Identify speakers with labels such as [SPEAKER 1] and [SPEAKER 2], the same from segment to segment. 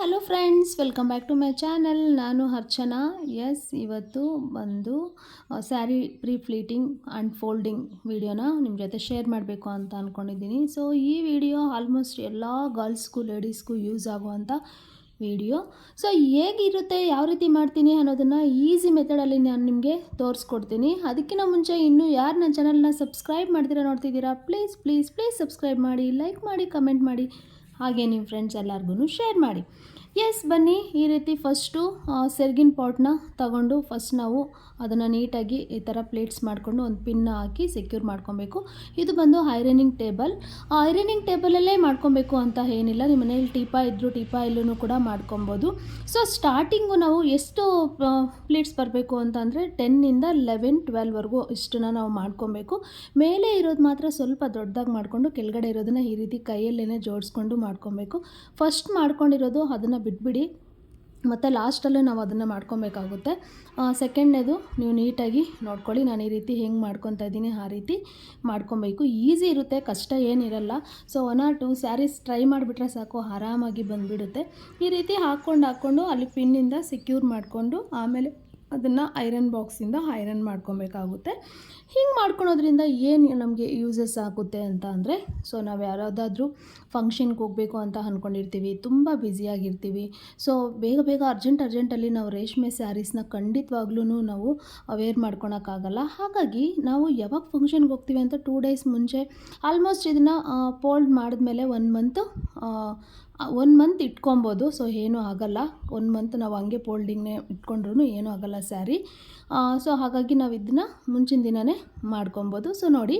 [SPEAKER 1] Hello friends, welcome back to my channel. ನಾನು ಅರ್ಚನಾ. ಇವತ್ತು ಬಂದು sari pre pleating and folding ವಿಡಿಯೋನ ನಿಮ್ಮ ಜೊತೆ ಶೇರ್ ಮಾಡಬೇಕು ಅಂತ ಅಂದ್ಕೊಂಡಿದ್ದೀನಿ. ಸೊ ಈ ವಿಡಿಯೋ ಆಲ್ಮೋಸ್ಟ್ ಎಲ್ಲ ಗರ್ಲ್ಸ್ಗೂ ಲೇಡೀಸ್ಗೂ ಯೂಸ್ ಆಗುವಂಥ ವಿಡಿಯೋ. ಸೊ ಹೇಗಿರುತ್ತೆ, ಯಾವ ರೀತಿ ಮಾಡ್ತೀನಿ ಅನ್ನೋದನ್ನು ಈಸಿ ಮೆಥಡಲ್ಲಿ ನಾನು ನಿಮಗೆ ತೋರಿಸ್ಕೊಡ್ತೀನಿ. ಅದಕ್ಕಿಂತ ಮುಂಚೆ ಇನ್ನೂ ಯಾರು ನನ್ನ ಚಾನಲ್ನ ಸಬ್ಸ್ಕ್ರೈಬ್ ಮಾಡ್ತೀರಾ ನೋಡ್ತಿದ್ದೀರಾ, ಪ್ಲೀಸ್ ಪ್ಲೀಸ್ ಪ್ಲೀಸ್ ಸಬ್ಸ್ಕ್ರೈಬ್ ಮಾಡಿ, ಲೈಕ್ ಮಾಡಿ, ಕಮೆಂಟ್ ಮಾಡಿ, ಹಾಗೆ ನಿಮ್ಮ ಫ್ರೆಂಡ್ಸ್ ಎಲ್ಲರಿಗೂ ಶೇರ್ ಮಾಡಿ. ಬನ್ನಿ, ಈ ರೀತಿ ಫಸ್ಟು ಸೆರ್ಗಿನ ಪಾಟ್ನ ತಗೊಂಡು ಫಸ್ಟ್ ನಾವು ಅದನ್ನು ನೀಟಾಗಿ ಈ ಥರ ಪ್ಲೇಟ್ಸ್ ಮಾಡಿಕೊಂಡು ಒಂದು ಪಿನ್ನ ಹಾಕಿ ಸೆಕ್ಯೂರ್ ಮಾಡ್ಕೊಬೇಕು. ಇದು ಬಂದು ಐರನಿಂಗ್ ಟೇಬಲ್. ಐರನಿಂಗ್ ಟೇಬಲಲ್ಲೇ ಮಾಡ್ಕೊಬೇಕು ಅಂತ ಏನಿಲ್ಲ, ನಿಮ್ಮ ಮನೇಲಿ ಟೀಪಾ ಇದ್ದರೂ ಟೀಪಾಯಲ್ಲೂ ಕೂಡ ಮಾಡ್ಕೊಬೋದು. ಸೊ ಸ್ಟಾರ್ಟಿಂಗು ನಾವು ಎಷ್ಟು ಪ್ಲೇಟ್ಸ್ ಬರಬೇಕು ಅಂತ ಅಂದರೆ 10ಇಂದ 11, 12ವರೆಗೂ ಇಷ್ಟನ್ನು ನಾವು ಮಾಡ್ಕೊಬೇಕು. ಮೇಲೆ ಇರೋದು ಮಾತ್ರ ಸ್ವಲ್ಪ ದೊಡ್ಡದಾಗಿ ಮಾಡಿಕೊಂಡು ಕೆಳಗಡೆ ಇರೋದನ್ನು ಈ ರೀತಿ ಕೈಯಲ್ಲೇ ಜೋಡಿಸ್ಕೊಂಡು ಮಾಡ್ಕೊಬೇಕು. ಫಸ್ಟ್ ಮಾಡ್ಕೊಂಡಿರೋದು ಅದನ್ನು ಬಿಟ್ಬಿಡಿ, ಮತ್ತು ಲಾಸ್ಟಲ್ಲೂ ನಾವು ಅದನ್ನು ಮಾಡ್ಕೊಬೇಕಾಗುತ್ತೆ. ಸೆಕೆಂಡ್ನೇದು ನೀವು ನೀಟಾಗಿ ನೋಡ್ಕೊಳ್ಳಿ. ನಾನು ಈ ರೀತಿ ಹೆಂಗೆ ಮಾಡ್ಕೊತಾ ಇದ್ದೀನಿ ಆ ರೀತಿ ಮಾಡ್ಕೊಬೇಕು. ಈಸಿ ಇರುತ್ತೆ, ಕಷ್ಟ ಏನಿರಲ್ಲ. ಸೊ 1 or 2 ಸ್ಯಾರೀಸ್ ಟ್ರೈ ಮಾಡಿಬಿಟ್ರೆ ಸಾಕು, ಆರಾಮಾಗಿ ಬಂದುಬಿಡುತ್ತೆ. ಈ ರೀತಿ ಹಾಕ್ಕೊಂಡು ಅಲ್ಲಿ ಪಿನ್ನಿಂದ ಸೆಕ್ಯೂರ್ ಮಾಡಿಕೊಂಡು ಆಮೇಲೆ ಅದನ್ನು ಐರನ್ ಬಾಕ್ಸಿಂದ ಐರನ್ ಮಾಡ್ಕೊಬೇಕಾಗುತ್ತೆ. ಹಿಂಗೆ ಮಾಡ್ಕೊಳೋದ್ರಿಂದ ಏನು ನಮಗೆ ಯೂಸಸ್ ಆಗುತ್ತೆ ಅಂತ ಅಂದರೆ, ಸೊ ನಾವು ಯಾರಾದಾದರೂ ಫಂಕ್ಷನ್ಗೆ ಹೋಗಬೇಕು ಅಂತ ಅಂದ್ಕೊಂಡಿರ್ತೀವಿ, ತುಂಬ ಬ್ಯುಸಿಯಾಗಿರ್ತೀವಿ. ಸೊ ಬೇಗ ಅರ್ಜೆಂಟಲ್ಲಿ ನಾವು ರೇಷ್ಮೆ ಸ್ಯಾರೀಸ್ನ ಖಂಡಿತವಾಗ್ಲೂ ನಾವು ವೇರ್ ಮಾಡ್ಕೊಳಕ್ಕಾಗಲ್ಲ. ಹಾಗಾಗಿ ನಾವು ಯಾವಾಗ ಫಂಕ್ಷನ್ಗೆ ಹೋಗ್ತೀವಿ ಅಂತ 2 ಡೇಸ್ ಮುಂಚೆ ಆಲ್ಮೋಸ್ಟ್ ಇದನ್ನು ಫೋಲ್ಡ್ ಮಾಡಿದ್ಮೇಲೆ 1 ಮಂತ್ ಇಟ್ಕೊಬೋದು. ಸೊ ಏನೂ ಆಗೋಲ್ಲ, 1 ಮಂತ್ ನಾವು ಹಂಗೆ ಫೋಲ್ಡಿಂಗ್ನೇ ಇಟ್ಕೊಂಡ್ರೂ ಏನೂ ಆಗೋಲ್ಲ ಸ್ಯಾರಿ. ಸೊ ಹಾಗಾಗಿ ನಾವು ಇದನ್ನು ಮುಂಚಿನ ದಿನವೇ ಮಾಡ್ಕೊಬೋದು. ಸೊ ನೋಡಿ,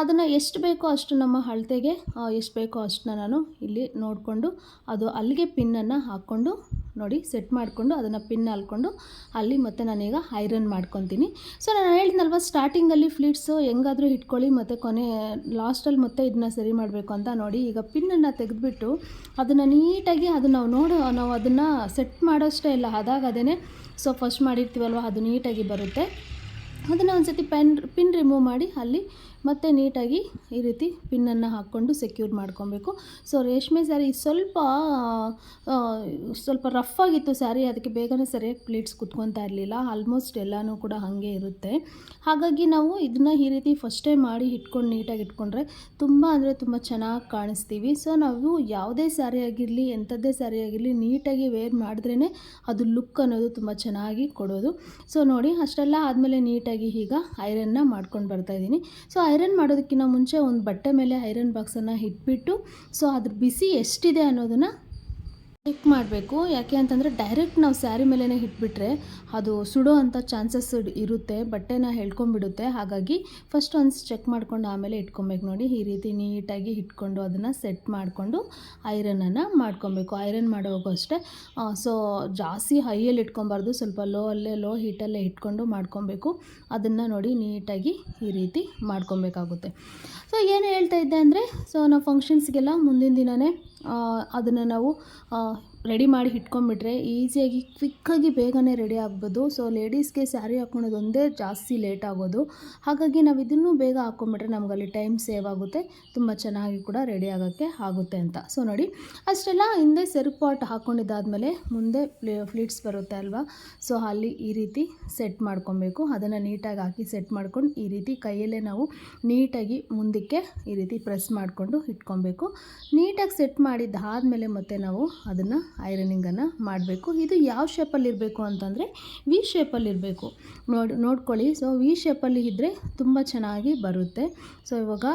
[SPEAKER 1] ಅದನ್ನು ಎಷ್ಟು ಬೇಕೋ ಅಷ್ಟು ನಮ್ಮ ಅಳತೆಗೆ ಎಷ್ಟು ಬೇಕೋ ಅಷ್ಟನ್ನ ನಾನು ಇಲ್ಲಿ ನೋಡಿಕೊಂಡು ಅದು ಅಲ್ಲಿಗೆ ಪಿನ್ನನ್ನು ಹಾಕ್ಕೊಂಡು ನೋಡಿ ಸೆಟ್ ಮಾಡಿಕೊಂಡು ಅದನ್ನು ಪಿನ್ ಹಾಕ್ಕೊಂಡು ಅಲ್ಲಿ ಮತ್ತೆ ನಾನೀಗ ಐರನ್ ಮಾಡ್ಕೊತೀನಿ. ಸೊ ನಾನು ಹೇಳಿದ್ನಲ್ವ, ಸ್ಟಾರ್ಟಿಂಗಲ್ಲಿ ಫ್ಲೀಟ್ಸು ಹೆಂಗಾದರೂ ಇಟ್ಕೊಳ್ಳಿ, ಮತ್ತು ಲಾಸ್ಟಲ್ಲಿ ಮತ್ತೆ ಇದನ್ನ ಸರಿ ಮಾಡಬೇಕು ಅಂತ. ನೋಡಿ, ಈಗ ಪಿನ್ನನ್ನು ತೆಗೆದುಬಿಟ್ಟು ಅದನ್ನು ನೀಟಾಗಿ ನಾವು ಅದನ್ನು ಸೆಟ್ ಮಾಡೋಷ್ಟೇ ಇಲ್ಲ, ಅದಾಗದೇ ಸೊ ಫಸ್ಟ್ ಮಾಡಿರ್ತೀವಲ್ವ ಅದು ನೀಟಾಗಿ ಬರುತ್ತೆ. ಅದನ್ನು ಒಂದು ಸತಿ ಪಿನ್ ರಿಮೂವ್ ಮಾಡಿ ಅಲ್ಲಿ ಮತ್ತು ನೀಟಾಗಿ ಈ ರೀತಿ ಪಿನ್ನನ್ನು ಹಾಕ್ಕೊಂಡು ಸೆಕ್ಯೂರ್ ಮಾಡ್ಕೊಬೇಕು. ಸೊ ರೇಷ್ಮೆ ಸ್ಯಾರಿ ಸ್ವಲ್ಪ ರಫ್ ಆಗಿತ್ತು ಸ್ಯಾರಿ, ಅದಕ್ಕೆ ಬೇಗನೆ ಸರಿಯಾಗಿ ಪ್ಲೀಟ್ಸ್ ಕುತ್ಕೊತಾ ಇರಲಿಲ್ಲ. ಆಲ್ಮೋಸ್ಟ್ ಎಲ್ಲನೂ ಕೂಡ ಹಾಗೆ ಇರುತ್ತೆ. ಹಾಗಾಗಿ ನಾವು ಇದನ್ನು ಈ ರೀತಿ ಫಸ್ಟೇ ಮಾಡಿ ಇಟ್ಕೊಂಡು ನೀಟಾಗಿ ಇಟ್ಕೊಂಡ್ರೆ ತುಂಬ ಅಂದರೆ ತುಂಬ ಚೆನ್ನಾಗಿ ಕಾಣಿಸ್ತೀವಿ. ಸೊ ನಾವು ಯಾವುದೇ ಸ್ಯಾರಿ ಆಗಿರಲಿ, ಎಂಥದ್ದೇ ಸ್ಯಾರಿ ಆಗಿರಲಿ, ನೀಟಾಗಿ ವೇರ್ ಮಾಡಿದ್ರೇ ಅದು ಲುಕ್ ಅನ್ನೋದು ತುಂಬ ಚೆನ್ನಾಗಿ ಕೊಡೋದು. ಸೊ ನೋಡಿ, ಅಷ್ಟೆಲ್ಲ ಆದಮೇಲೆ ನೀಟಾಗಿ ಈಗ ಐರನ್ನ ಮಾಡ್ಕೊಂಡು ಬರ್ತಾಯಿದ್ದೀನಿ. ಸೊ ಐರನ್ ಮಾಡೋದಕ್ಕಿಂತ ಮುಂಚೆ ಒಂದು ಬಟ್ಟೆ ಮೇಲೆ ಐರನ್ ಬಾಕ್ಸನ್ನು ಇಟ್ಬಿಟ್ಟು ಸೊ ಅದ್ರ ಬಿಸಿ ಎಷ್ಟಿದೆ ಅನ್ನೋದನ್ನು ಚೆಕ್ ಮಾಡಬೇಕು. ಯಾಕೆ ಅಂತಂದರೆ ಡೈರೆಕ್ಟ್ ನಾವು ಸ್ಯಾರಿ ಮೇಲೇ ಇಟ್ಬಿಟ್ರೆ ಅದು ಸುಡೋ ಅಂಥ ಚಾನ್ಸಸ್ ಇರುತ್ತೆ, ಬಟ್ಟೆನ ಎಳ್ಕೊಂಬಿಡುತ್ತೆ. ಹಾಗಾಗಿ ಫಸ್ಟ್ ಒಂದು ಚೆಕ್ ಮಾಡ್ಕೊಂಡು ಆಮೇಲೆ ಇಟ್ಕೊಬೇಕು. ನೋಡಿ, ಈ ರೀತಿ ನೀಟಾಗಿ ಇಟ್ಕೊಂಡು ಅದನ್ನು ಸೆಟ್ ಮಾಡಿಕೊಂಡು ಐರನನ್ನು ಮಾಡ್ಕೊಬೇಕು. ಐರನ್ ಮಾಡೋವಾಗೂ ಅಷ್ಟೇ, ಸೊ ಜಾಸ್ತಿ ಹೈಯಲ್ಲಿ ಇಟ್ಕೊಬಾರ್ದು, ಸ್ವಲ್ಪ ಲೋ ಹೀಟಲ್ಲೇ ಇಟ್ಕೊಂಡು ಮಾಡ್ಕೊಬೇಕು. ಅದನ್ನು ನೋಡಿ ನೀಟಾಗಿ ಈ ರೀತಿ ಮಾಡ್ಕೊಬೇಕಾಗುತ್ತೆ. ಸೊ ಏನು ಹೇಳ್ತಾ ಇದ್ದೆ ಅಂದರೆ, ಸೊ ನಾವು ಫಂಕ್ಷನ್ಸ್ಗೆಲ್ಲ ಮುಂದಿನ ದಿನವೇ ಅದನ್ನು ನಾವು ರೆಡಿ ಮಾಡಿ ಇಟ್ಕೊಂಡ್ಬಿಟ್ರೆ ಈಸಿಯಾಗಿ ಕ್ವಿಕ್ಕಾಗಿ ಬೇಗನೆ ರೆಡಿ ಆಗ್ಬೋದು. ಸೊ ಲೇಡೀಸ್ಗೆ ಸ್ಯಾರಿ ಹಾಕ್ಕೊಳೋದು ಒಂದೇ ಜಾಸ್ತಿ ಲೇಟ್ ಆಗೋದು. ಹಾಗಾಗಿ ನಾವು ಇದನ್ನು ಬೇಗ ಹಾಕ್ಕೊಂಬಿಟ್ರೆ ನಮಗಲ್ಲಿ ಟೈಮ್ ಸೇವ್ ಆಗುತ್ತೆ, ತುಂಬ ಚೆನ್ನಾಗಿ ಕೂಡ ರೆಡಿ ಆಗೋಕ್ಕೆ ಆಗುತ್ತೆ ಅಂತ. ಸೊ ನೋಡಿ, ಅಷ್ಟೆಲ್ಲ ಹಿಂದೆ ಸೆರ್ಗ್ ಪಾಟ್ ಹಾಕ್ಕೊಂಡಿದ್ದಾದಮೇಲೆ ಮುಂದೆ ಫ್ಲೀಟ್ಸ್ ಬರುತ್ತೆ ಅಲ್ವಾ, ಸೊ ಅಲ್ಲಿ ಈ ರೀತಿ ಸೆಟ್ ಮಾಡ್ಕೊಬೇಕು. ಅದನ್ನು ನೀಟಾಗಿ ಹಾಕಿ ಸೆಟ್ ಮಾಡ್ಕೊಂಡು ಈ ರೀತಿ ಕೈಯಲ್ಲೇ ನಾವು ನೀಟಾಗಿ ಮುಂದಕ್ಕೆ ಈ ರೀತಿ ಪ್ರೆಸ್ ಮಾಡಿಕೊಂಡು ಇಟ್ಕೊಬೇಕು. ನೀಟಾಗಿ ಸೆಟ್ ಮಾಡಿದ್ದಾದಮೇಲೆ ಮತ್ತೆ ನಾವು ಅದನ್ನು ಐರನಿಂಗನ್ನು ಮಾಡಬೇಕು. ಇದು ಯಾವ ಶೇಪಲ್ಲಿ ಇರಬೇಕು ಅಂತಂದರೆ ವಿ ಶೇಪಲ್ಲಿ ಇರಬೇಕು. ನೋಡ್ಕೊಳ್ಳಿ. ಸೊ ವಿ ಶೇಪಲ್ಲಿ ಇದ್ದರೆ ತುಂಬ ಚೆನ್ನಾಗಿ ಬರುತ್ತೆ. ಸೊ ಇವಾಗ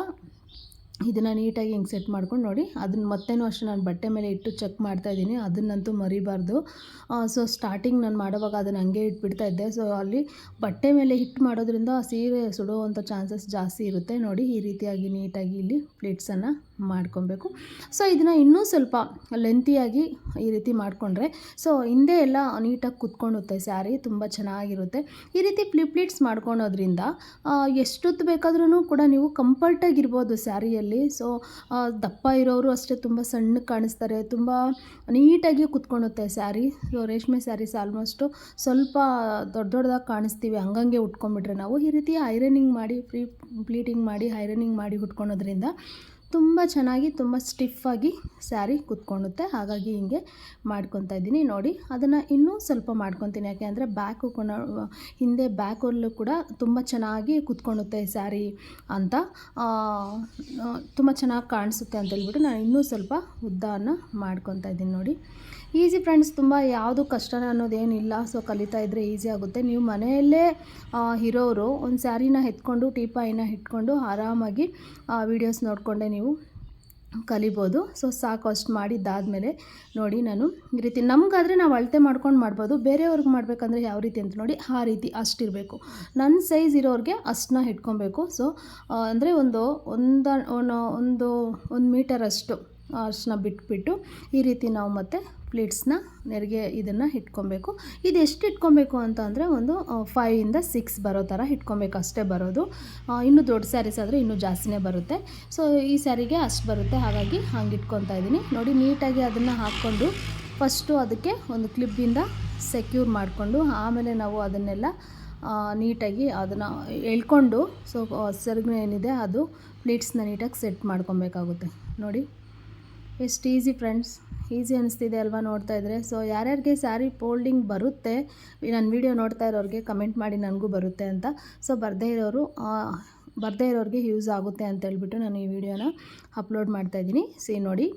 [SPEAKER 1] ಇದನ್ನು ನೀಟಾಗಿ ಹಿಂಗೆ ಸೆಟ್ ಮಾಡ್ಕೊಂಡು ನೋಡಿ, ಅದನ್ನು ಮತ್ತೇನೂ ಅಷ್ಟೇ ನಾನು ಬಟ್ಟೆ ಮೇಲೆ ಇಟ್ಟು ಚೆಕ್ ಮಾಡ್ತಾಯಿದ್ದೀನಿ, ಅದನ್ನಂತೂ ಮರಿಬಾರ್ದು. ಸೊ ಸ್ಟಾರ್ಟಿಂಗ್ ನಾನು ಮಾಡೋವಾಗ ಅದನ್ನು ಹಂಗೆ ಇಟ್ಬಿಡ್ತಾ ಇದ್ದೆ. ಸೊ ಅಲ್ಲಿ ಬಟ್ಟೆ ಮೇಲೆ ಹಿಟ್ಟು ಮಾಡೋದ್ರಿಂದ ಸೀರೆ ಸುಡುವಂಥ ಚಾನ್ಸಸ್ ಜಾಸ್ತಿ ಇರುತ್ತೆ. ನೋಡಿ, ಈ ರೀತಿಯಾಗಿ ನೀಟಾಗಿ ಇಲ್ಲಿ ಪ್ಲೇಟ್ಸನ್ನು ಮಾಡ್ಕೊಬೇಕು. ಸೊ ಇದನ್ನು ಇನ್ನೂ ಸ್ವಲ್ಪ ಲೆಂತಿಯಾಗಿ ಈ ರೀತಿ ಮಾಡಿಕೊಂಡ್ರೆ ಸೊ ಹಿಂದೆ ಎಲ್ಲ ನೀಟಾಗಿ ಕುತ್ಕೊಳ್ಳುತ್ತೆ ಸ್ಯಾರಿ, ತುಂಬ ಚೆನ್ನಾಗಿರುತ್ತೆ. ಈ ರೀತಿ ಪ್ಲೀಟ್ಸ್ ಮಾಡ್ಕೊಳೋದ್ರಿಂದ ಎಷ್ಟೊತ್ತು ಬೇಕಾದ್ರೂ ಕೂಡ ನೀವು ಕಂಫರ್ಟಾಗಿರ್ಬೋದು ಸ್ಯಾರಿಯಲ್ಲಿ. ಸೊ ದಪ್ಪ ಇರೋರು ಅಷ್ಟೇ ತುಂಬ ಸಣ್ಣ ಕಾಣಿಸ್ತಾರೆ, ತುಂಬ ನೀಟಾಗಿ ಕುತ್ಕೊಳ್ಳುತ್ತೆ ಸ್ಯಾರಿ. ಸೊ ರೇಷ್ಮೆ ಸ್ಯಾರೀಸ್ ಆಲ್ಮೋಸ್ಟು ಸ್ವಲ್ಪ ದೊಡ್ಡದಾಗಿ ಕಾಣಿಸ್ತೀವಿ ಹಂಗಂಗೆ ಉಟ್ಕೊಂಡ್ಬಿಟ್ರೆ ನಾವು ಈ ರೀತಿ ಐರನಿಂಗ್ ಮಾಡಿ ಪ್ಲೀಟಿಂಗ್ ಮಾಡಿ ಐರನಿಂಗ್ ಮಾಡಿ ಉಟ್ಕೊಳೋದ್ರಿಂದ ತುಂಬ ಚೆನ್ನಾಗಿ ತುಂಬ ಸ್ಟಿಫಾಗಿ ಸ್ಯಾರಿ ಕೂತ್ಕೊಳ್ಳುತ್ತೆ. ಹಾಗಾಗಿ ಹಿಂಗೆ ಮಾಡ್ಕೊತಾ ಇದ್ದೀನಿ ನೋಡಿ. ಅದನ್ನು ಇನ್ನೂ ಸ್ವಲ್ಪ ಮಾಡ್ಕೊತೀನಿ, ಯಾಕೆ ಅಂದರೆ ಬ್ಯಾಕು ಹಿಂದೆ ಬ್ಯಾಕಲ್ಲೂ ಕೂಡ ತುಂಬ ಚೆನ್ನಾಗಿ ಕೂತ್ಕೊಳ್ಳುತ್ತೆ ಸ್ಯಾರಿ ಅಂತ, ತುಂಬ ಚೆನ್ನಾಗಿ ಕಾಣಿಸುತ್ತೆ ಅಂತೇಳ್ಬಿಟ್ಟು ನಾನು ಇನ್ನೂ ಸ್ವಲ್ಪ ಉದ್ದವನ್ನು ಮಾಡ್ಕೊತಾ ಇದ್ದೀನಿ ನೋಡಿ. ಈಸಿ ಫ್ರೆಂಡ್ಸ್, ತುಂಬ ಯಾವುದು ಕಷ್ಟ ಅನ್ನೋದೇನಿಲ್ಲ. ಸೊ ಕಲಿತಾ ಇದ್ದರೆ ಈಸಿ ಆಗುತ್ತೆ. ನೀವು ಮನೆಯಲ್ಲೇ ಇರೋರು ಒಂದು ಸ್ಯಾರಿನ ಎತ್ಕೊಂಡು ಟೀಪಾಯಿನ ಇಟ್ಕೊಂಡು ಆರಾಮಾಗಿ ವೀಡಿಯೋಸ್ ನೋಡಿಕೊಂಡೆ ನೀವು ಕಲಿಬೋದು. ಸೊ ಸಾಕು, ಅಷ್ಟು ಮಾಡಿದ್ದಾದಮೇಲೆ ನೋಡಿ ನಾನು ಈ ರೀತಿ ನಮಗಾದರೆ ನಾವು ಅಳತೆ ಮಾಡ್ಕೊಂಡು ಮಾಡ್ಬೋದು. ಬೇರೆಯವ್ರಿಗೆ ಮಾಡಬೇಕಂದ್ರೆ ಯಾವ ರೀತಿ ಅಂತ ನೋಡಿ, ಆ ರೀತಿ ಅಷ್ಟಿರಬೇಕು. ನನ್ನ ಸೈಜ್ ಇರೋರಿಗೆ ಅಷ್ಟನ್ನ ಇಟ್ಕೊಬೇಕು. ಸೊ ಅಂದರೆ ಒಂದು ಮೀಟರ್ ಅಷ್ಟನ್ನ ಬಿಟ್ಬಿಟ್ಟು ಈ ರೀತಿ ನಾವು ಮತ್ತೆ ಪ್ಲೀಟ್ಸ್ನ ನೆರಿಗೆ ಇದನ್ನು ಇಟ್ಕೊಬೇಕು. ಇದು ಎಷ್ಟು ಇಟ್ಕೊಬೇಕು ಅಂತ ಅಂದರೆ ಒಂದು 5 ಇಂದ 6 ಬರೋ ಥರ ಇಟ್ಕೊಬೇಕು, ಅಷ್ಟೇ ಬರೋದು. ಇನ್ನೂ ದೊಡ್ಡ ಸ್ಯಾರೀಸ್ ಆದರೆ ಇನ್ನೂ ಜಾಸ್ತಿನೇ ಬರುತ್ತೆ. ಸೊ ಈ ಸ್ಯಾರಿಗೆ ಅಷ್ಟು ಬರುತ್ತೆ, ಹಾಗಾಗಿ ಹಂಗೆ ಇಟ್ಕೊತಾ ಇದ್ದೀನಿ ನೋಡಿ. ನೀಟಾಗಿ ಅದನ್ನು ಹಾಕ್ಕೊಂಡು ಫಸ್ಟು ಅದಕ್ಕೆ ಒಂದು ಕ್ಲಿಪ್ಪಿಂದ ಸೆಕ್ಯೂರ್ ಮಾಡಿಕೊಂಡು ಆಮೇಲೆ ನಾವು ಅದನ್ನೆಲ್ಲ ನೀಟಾಗಿ ಅದನ್ನು ಎಳ್ಕೊಂಡು ಸೊ ಸೆರಗು ಏನಿದೆ ಅದು ಪ್ಲೀಟ್ಸ್ನ ನೀಟಾಗಿ ಸೆಟ್ ಮಾಡ್ಕೊಬೇಕಾಗುತ್ತೆ ನೋಡಿ. ಎಷ್ಟು ಈಸಿ ಫ್ರೆಂಡ್ಸ್, ಈಸಿ ಅನಿಸ್ತಿದೆ ಅಲ್ವಾ ನೋಡ್ತಾ ಇದ್ದರೆ. ಸೊ ಯಾರ್ಯಾರಿಗೆ ಸ್ಯಾರಿ ಫೋಲ್ಡಿಂಗ್ ಬರುತ್ತೆ, ನನ್ನ ವೀಡಿಯೋ ನೋಡ್ತಾ ಇರೋರಿಗೆ ಕಮೆಂಟ್ ಮಾಡಿ ನನಗೂ ಬರುತ್ತೆ ಅಂತ. ಸೊ ಬರದೇ ಇರೋರಿಗೆ ಯೂಸ್ ಆಗುತ್ತೆ ಅಂತ ಹೇಳ್ಬಿಟ್ಟು ನಾನು ಈ ವಿಡಿಯೋನ ಅಪ್ಲೋಡ್ ಮಾಡ್ತಾಯಿದ್ದೀನಿ. ನೋಡಿ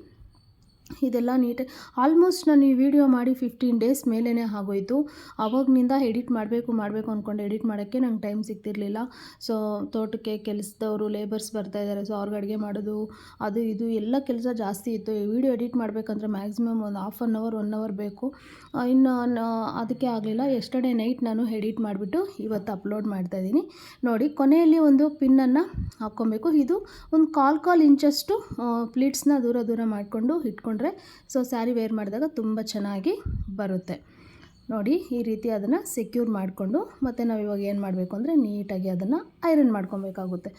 [SPEAKER 1] ಇದೆಲ್ಲ ನೀಟಾಗಿ ಆಲ್ಮೋಸ್ಟ್ ನಾನು ಈ ವಿಡಿಯೋ ಮಾಡಿ 15 ಡೇಸ್ ಮೇಲೇ ಆಗೋಯಿತು. ಅವಾಗನಿಂದ ಎಡಿಟ್ ಮಾಡಬೇಕು ಅಂದ್ಕೊಂಡು ಎಡಿಟ್ ಮಾಡೋಕ್ಕೆ ನಂಗೆ ಟೈಮ್ ಸಿಗ್ತಿರ್ಲಿಲ್ಲ. ಸೊ ತೋಟಕ್ಕೆ ಕೆಲಸದವರು ಲೇಬರ್ಸ್ ಬರ್ತಾಯಿದ್ದಾರೆ, ಸೊ ಅವ್ರಿಗೆ ಅಡುಗೆ ಮಾಡೋದು ಅದು ಇದು ಎಲ್ಲ ಕೆಲಸ ಜಾಸ್ತಿ ಇತ್ತು. ಈ ವಿಡಿಯೋ ಎಡಿಟ್ ಮಾಡಬೇಕಂದ್ರೆ ಮ್ಯಾಕ್ಸಿಮಮ್ ಒಂದು ಹಾಫ್ ಆನ್ ಅವರ್ 1 ಅವರ್ ಬೇಕು. ಇನ್ನು ಅದಕ್ಕೆ ಆಗಲಿಲ್ಲ. ಎಸ್ಟರ್ಡೇ ನೈಟ್ ನಾನು ಎಡಿಟ್ ಮಾಡಿಬಿಟ್ಟು ಇವತ್ತು ಅಪ್ಲೋಡ್ ಮಾಡ್ತಾಯಿದ್ದೀನಿ ನೋಡಿ. ಕೊನೆಯಲ್ಲಿ ಒಂದು ಪಿನ್ನನ್ನು ಹಾಕ್ಕೊಬೇಕು. ಇದು ಒಂದು ಕಾಲ್ ಇಂಚಷ್ಟು ಪ್ಲೀಟ್ಸ್ನ ದೂರ ಮಾಡಿಕೊಂಡು ಇಟ್ಕೊಂಡ್ರೆ ಸೊ ಸ್ಯಾರಿ ವೇರ್ ಮಾಡಿದಾಗ ತುಂಬ ಚೆನ್ನಾಗಿ ಬರುತ್ತೆ ನೋಡಿ. ಈ ರೀತಿ ಅದನ್ನು ಸೆಕ್ಯೂರ್ ಮಾಡಿಕೊಂಡು ಮತ್ತು ನಾವು ಇವಾಗ ಏನು ಮಾಡಬೇಕು ಅಂದರೆ ನೀಟಾಗಿ ಅದನ್ನು ಐರನ್ ಮಾಡ್ಕೊಬೇಕಾಗುತ್ತೆ.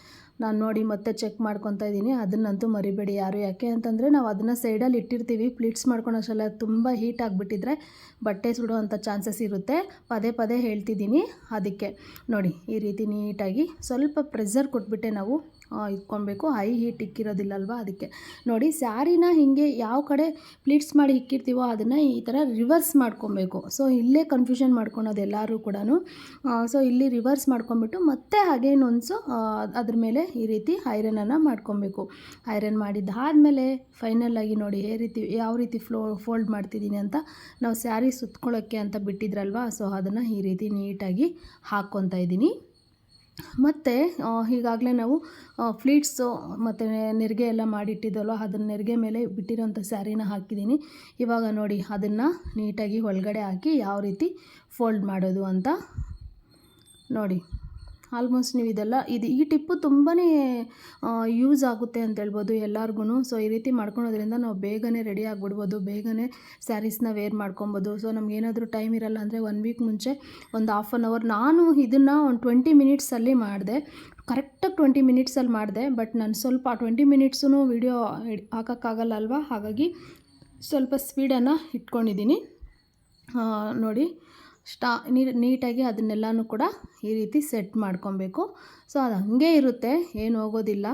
[SPEAKER 1] ನಾನು ನೋಡಿ ಮತ್ತೆ ಚೆಕ್ ಮಾಡ್ಕೊತಾ ಇದ್ದೀನಿ, ಅದನ್ನಂತೂ ಮರಿಬೇಡಿ ಯಾರು. ಯಾಕೆ ಅಂತಂದರೆ ನಾವು ಅದನ್ನು ಸೈಡಲ್ಲಿ ಇಟ್ಟಿರ್ತೀವಿ, ಪ್ಲೀಟ್ಸ್ ಮಾಡ್ಕೊಳೋಷ್ಟೆಲ್ಲ ತುಂಬ ಹೀಟ್ ಆಗಿಬಿಟ್ಟಿದ್ರೆ ಬಟ್ಟೆ ಸುಡುವಂಥ ಚಾನ್ಸಸ್ ಇರುತ್ತೆ. ಪದೇ ಹೇಳ್ತಿದ್ದೀನಿ ಅದಕ್ಕೆ. ನೋಡಿ ಈ ರೀತಿ ನೀಟಾಗಿ ಸ್ವಲ್ಪ ಪ್ರೆಷರ್ ಕೊಟ್ಬಿಟ್ಟೆ ನಾವು ಇಟ್ಕೊಬೇಕು. ಹೈ ಹೀಟ್ ಇಕ್ಕಿರೋದಿಲ್ಲಲ್ವ ಅದಕ್ಕೆ. ನೋಡಿ ಸ್ಯಾರಿನ ಹೀಗೆ ಯಾವ ಕಡೆ ಪ್ಲೀಟ್ಸ್ ಮಾಡಿ ಇಕ್ಕಿರ್ತೀವೋ ಅದನ್ನು ಈ ಥರ ರಿವರ್ಸ್ ಮಾಡ್ಕೊಬೇಕು. ಸೊ ಇಲ್ಲೇ ಕನ್ಫ್ಯೂಷನ್ ಮಾಡ್ಕೊಳೋದು ಎಲ್ಲರೂ ಕೂಡ. ಸೊ ಇಲ್ಲಿ ರಿವರ್ಸ್ ಮಾಡ್ಕೊಂಬಿಟ್ಟು ಮತ್ತೆ ಅಗೇನ್ ಒನ್ಸು ಅದ್ರ ಮೇಲೆ ಈ ರೀತಿ ಐರನನ್ನು ಮಾಡ್ಕೊಬೇಕು. ಐರನ್ ಮಾಡಿದ್ದಾದಮೇಲೆ ಫೈನಲಾಗಿ ನೋಡಿ ಯಾವ ರೀತಿ ಫೋಲ್ಡ್ ಮಾಡ್ತಿದ್ದೀನಿ ಅಂತ. ನಾವು ಸ್ಯಾರಿ ಸುತ್ಕೊಳ್ಳೋಕ್ಕೆ ಅಂತ ಬಿಟ್ಟಿದ್ರಲ್ವ, ಸೊ ಅದನ್ನು ಈ ರೀತಿ ನೀಟಾಗಿ ಹಾಕ್ಕೊತಾ ಇದ್ದೀನಿ. ಮತ್ತು ಈಗಾಗಲೇ ನಾವು ಫ್ಲೀಟ್ಸು ಮತ್ತು ನೆರಿಗೆ ಎಲ್ಲ ಮಾಡಿಟ್ಟಿದ್ದಲ್ವ, ಅದನ್ನು ನೆರಿಗೆ ಮೇಲೆ ಬಿಟ್ಟಿರೋಂಥ ಸ್ಯಾರಿನ ಹಾಕಿದ್ದೀನಿ. ಇವಾಗ ನೋಡಿ ಅದನ್ನು ನೀಟಾಗಿ ಒಳಗಡೆ ಹಾಕಿ ಯಾವ ರೀತಿ ಫೋಲ್ಡ್ ಮಾಡೋದು ಅಂತ ನೋಡಿ. ಆಲ್ಮೋಸ್ಟ್ ನೀವು ಈ ಟಿಪ್ಪು ತುಂಬಾ ಯೂಸ್ ಆಗುತ್ತೆ ಅಂತ ಹೇಳ್ಬೋದು ಎಲ್ಲರಿಗೂ. ಸೊ ಈ ರೀತಿ ಮಾಡ್ಕೊಳೋದ್ರಿಂದ ನಾವು ಬೇಗನೆ ರೆಡಿ ಆಗಿಬಿಡ್ಬೋದು, ಬೇಗನೆ ಸ್ಯಾರೀಸ್ನ ವೇರ್ ಮಾಡ್ಕೊಬೋದು. ಸೊ ನಮಗೇನಾದರೂ ಟೈಮ್ ಇರಲ್ಲ ಅಂದರೆ 1 ವೀಕ್ ಮುಂಚೆ ಒಂದು ಹಾಫ್ ಆನ್ ಅವರ್, ನಾನು ಇದನ್ನು ಒಂದು 20 ಮಿನಿಟ್ಸಲ್ಲಿ ಮಾಡಿದೆ, ಕರೆಕ್ಟಾಗಿ 20 ಮಿನಿಟ್ಸಲ್ಲಿ ಮಾಡಿದೆ. ಬಟ್ ನಾನು ಸ್ವಲ್ಪ 20 ಮಿನಿಟ್ಸೂ ವೀಡಿಯೋ ಹಾಕೋಕ್ಕಾಗಲ್ಲ ಅಲ್ವಾ, ಹಾಗಾಗಿ ಸ್ವಲ್ಪ ಸ್ಪೀಡನ್ನು ಇಟ್ಕೊಂಡಿದ್ದೀನಿ ನೋಡಿ. ನೀಟಾಗಿ ಅದನ್ನೆಲ್ಲನೂ ಕೂಡ ಈ ರೀತಿ ಸೆಟ್ ಮಾಡ್ಕೊಬೇಕು. ಸೊ ಅದು ಹಾಗೆ ಇರುತ್ತೆ, ಏನು ಹೋಗೋದಿಲ್ಲ.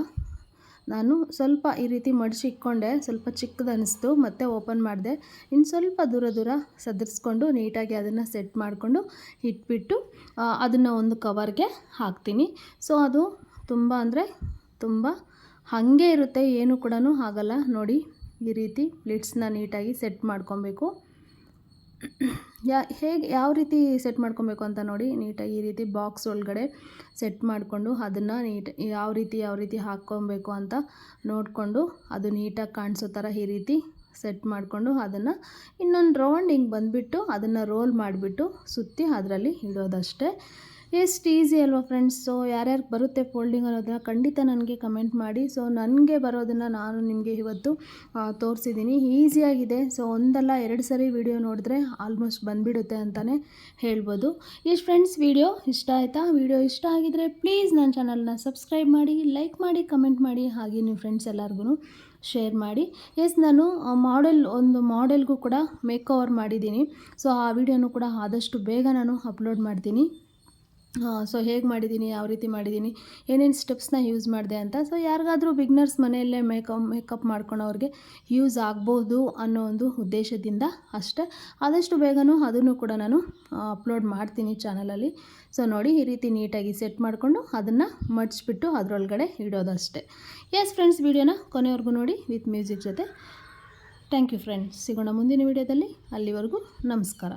[SPEAKER 1] ನಾನು ಸ್ವಲ್ಪ ಈ ರೀತಿ ಮಡಿಸಿ ಇಟ್ಕೊಂಡೆ, ಸ್ವಲ್ಪ ಚಿಕ್ಕದನಿಸ್ತು, ಮತ್ತೆ ಓಪನ್ ಮಾಡಿದೆ. ಇನ್ನು ಸ್ವಲ್ಪ ದೂರ ಸದರಿಸ್ಕೊಂಡು ನೀಟಾಗಿ ಅದನ್ನು ಸೆಟ್ ಮಾಡಿಕೊಂಡು ಇಟ್ಬಿಟ್ಟು ಅದನ್ನು ಒಂದು ಕವರ್ಗೆ ಹಾಕ್ತೀನಿ. ಸೊ ಅದು ತುಂಬ ಹಾಗೆ ಇರುತ್ತೆ, ಏನು ಕೂಡ ಆಗಲ್ಲ ನೋಡಿ. ಈ ರೀತಿ ಪ್ಲೀಟ್ಸ್ನ ನೀಟಾಗಿ ಸೆಟ್ ಮಾಡ್ಕೊಬೇಕು. ಯಾವ ರೀತಿ ಸೆಟ್ ಮಾಡ್ಕೊಬೇಕು ಅಂತ ನೋಡಿ. ನೀಟಾಗಿ ಈ ರೀತಿ ಬಾಕ್ಸ್ ಒಳಗಡೆ ಸೆಟ್ ಮಾಡಿಕೊಂಡು ಅದನ್ನು ಯಾವ ರೀತಿ ಹಾಕ್ಕೊಬೇಕು ಅಂತ ನೋಡಿಕೊಂಡು ಅದು ನೀಟಾಗಿ ಕಾಣಿಸೋ ಥರ ಈ ರೀತಿ ಸೆಟ್ ಮಾಡಿಕೊಂಡು ಅದನ್ನು ಇನ್ನೊಂದು ರೌಂಡ್ ಹಿಂಗೆ ಬಂದುಬಿಟ್ಟು ಅದನ್ನು ರೋಲ್ ಮಾಡಿಬಿಟ್ಟು ಸುತ್ತಿ ಅದರಲ್ಲಿ ಇಡೋದಷ್ಟೇ. ಎಷ್ಟು ಈಸಿ ಅಲ್ವಾ ಫ್ರೆಂಡ್ಸ್. ಸೊ ಯಾರ್ಯಾರಿಗೆ ಬರುತ್ತೆ ಫೋಲ್ಡಿಂಗ್ ಅನ್ನೋದನ್ನ ಖಂಡಿತ ನನಗೆ ಕಮೆಂಟ್ ಮಾಡಿ. ಸೊ ನನಗೆ ಬರೋದನ್ನು ನಾನು ನಿಮಗೆ ಇವತ್ತು ತೋರಿಸಿದ್ದೀನಿ, ಈಸಿಯಾಗಿದೆ. ಸೊ ಒಂದಲ್ಲ 2 ಸರಿ ವಿಡಿಯೋ ನೋಡಿದ್ರೆ ಆಲ್ಮೋಸ್ಟ್ ಬಂದುಬಿಡುತ್ತೆ ಅಂತಲೇ ಹೇಳ್ಬೋದು. ಇಷ್ಟು ಫ್ರೆಂಡ್ಸ್, ವಿಡಿಯೋ ಇಷ್ಟ ಆಯಿತಾ? ವಿಡಿಯೋ ಇಷ್ಟ ಆಗಿದರೆ ಪ್ಲೀಸ್ ನನ್ನ ಚಾನಲ್ನ ಸಬ್ಸ್ಕ್ರೈಬ್ ಮಾಡಿ, ಲೈಕ್ ಮಾಡಿ, ಕಮೆಂಟ್ ಮಾಡಿ, ಹಾಗೆ ನಿಮ್ಮ ಫ್ರೆಂಡ್ಸ್ ಎಲ್ಲರಿಗೂ ಶೇರ್ ಮಾಡಿ. ನಾನು ಒಂದು ಮಾಡೆಲ್ಗೂ ಕೂಡ ಮೇಕ್ ಓವರ್ ಮಾಡಿದ್ದೀನಿ. ಸೊ ಆ ವಿಡಿಯೋನೂ ಕೂಡ ಆದಷ್ಟು ಬೇಗ ನಾನು ಅಪ್ಲೋಡ್ ಮಾಡ್ತೀನಿ. ಸೊ ಹೇಗೆ ಮಾಡಿದ್ದೀನಿ, ಯಾವ ರೀತಿ ಮಾಡಿದ್ದೀನಿ, ಏನೇನು ಸ್ಟೆಪ್ಸ್ನ ಯೂಸ್ ಮಾಡಿದೆ ಅಂತ. ಸೊ ಯಾರಿಗಾದರೂ ಬಿಗ್ನರ್ಸ್ ಮನೆಯಲ್ಲೇ ಮೇಕಪ್ ಮಾಡ್ಕೊಳೋರಿಗೆ ಯೂಸ್ ಆಗ್ಬೋದು ಅನ್ನೋ ಒಂದು ಉದ್ದೇಶದಿಂದ ಅಷ್ಟೇ. ಆದಷ್ಟು ಬೇಗನೂ ಅದನ್ನು ಕೂಡ ನಾನು ಅಪ್ಲೋಡ್ ಮಾಡ್ತೀನಿ ಚಾನಲಲ್ಲಿ. ಸೊ ನೋಡಿ, ಈ ರೀತಿ ನೀಟಾಗಿ ಸೆಟ್ ಮಾಡಿಕೊಂಡು ಅದನ್ನು ಮಡಿಸ್ಬಿಟ್ಟು ಅದರೊಳಗಡೆ ಇಡೋದಷ್ಟೇ. ಎಸ್ ಫ್ರೆಂಡ್ಸ್, ವಿಡಿಯೋನ ಕೊನೆವರೆಗೂ ನೋಡಿ ವಿತ್ ಮ್ಯೂಸಿಕ್ ಜೊತೆ. Thank you friends. ಸಿಗೋಣ ಮುಂದಿನ ವಿಡಿಯೋದಲ್ಲಿ. ಅಲ್ಲಿವರೆಗೂ ನಮಸ್ಕಾರ.